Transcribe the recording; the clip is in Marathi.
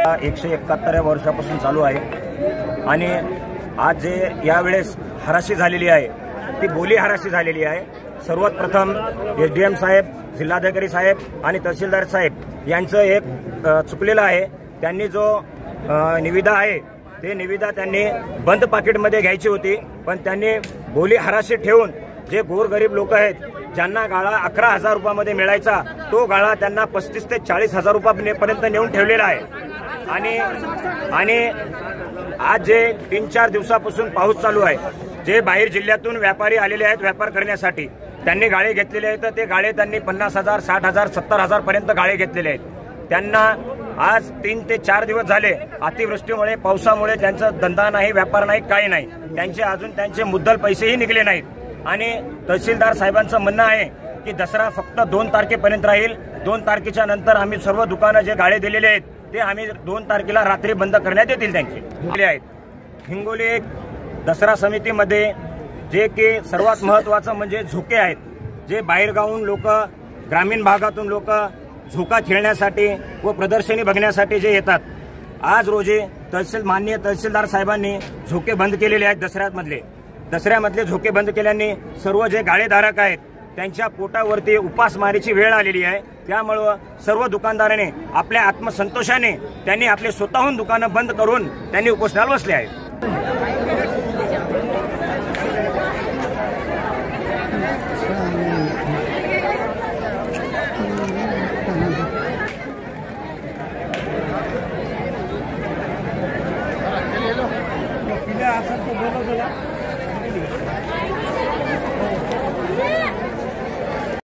171 वर्षापासून चालू आहे आणि आज जे यावेळेस हराशी झालेली आहे ती बोली हराशी झालेली आहे। सर्वात प्रथम एसडीएम साहेब, जिल्हाधिकारी साहेब आणि तहसीलदार साहेब यांचं एक चुकलेलं आहे। त्यांनी जो निविदा आहे ते निविदा त्यांनी बंद पाकिटमध्ये घ्यायची होती, पण त्यांनी बोली हराशी ठेवून जे गोरगरीब लोक आहेत ज्यांना गाळा 11,000 रुपयामध्ये मिळायचा तो गाळा त्यांना 35 ते 40,000 रुपयापर्यंत नेऊन ठेवलेला आहे। आणि आज जे 3-4 दिवसापासून पाऊस चालू आहे, जे बाहेर जिल्ह्यातून व्यापारी आलेले आहेत व्यापार करण्यासाठी, त्यांनी गाळे घेतलेले आहेत। ते गाळे त्यांनी 50,000, 60,000, 70,000 पर्यंत गाळे घेतलेले आहेत। त्यांना आज 3 ते 4 दिवस झाले अतिवृष्टीमुळे, पावसामुळे त्यांचा धंदा नाही, व्यापार नाही, काही नाही। त्यांचे मुद्दल पैसेही निघले नाहीत। आणि तहसीलदार साहेबांचं म्हणणं आहे की दसरा फक्त 2 तारखेपर्यंत राहील। 2 तारखेच्या नंतर आम्ही सर्व दुकानं जे गाळे दिलेले आहेत ते आम्ही 2 तारखेला रात्री बंद करण्यात येतील। त्यांचे आहेत हिंगोली दसरा समितीमध्ये जे की सर्वात महत्त्वाचं म्हणजे झोके आहेत। जे बाहेरगावून लोक, ग्रामीण भागातून लोक झोका खेळण्यासाठी व प्रदर्शनी बघण्यासाठी जे येतात, आज रोजी माननीय तहसीलदार साहेबांनी झोके बंद केलेले आहेत। दसऱ्यामधले झोके बंद केल्याने सर्व जे गाळेधारक आहेत त्यांच्या पोटावरती उपासमारीची वेळ आलेली आहे। त्यामुळे सर्व दुकानदारांनी आपल्या आत्मसंतोषाने त्यांनी आपले स्वतःहून दुकानं बंद करून त्यांनी उपोषणाला बसले आहेत।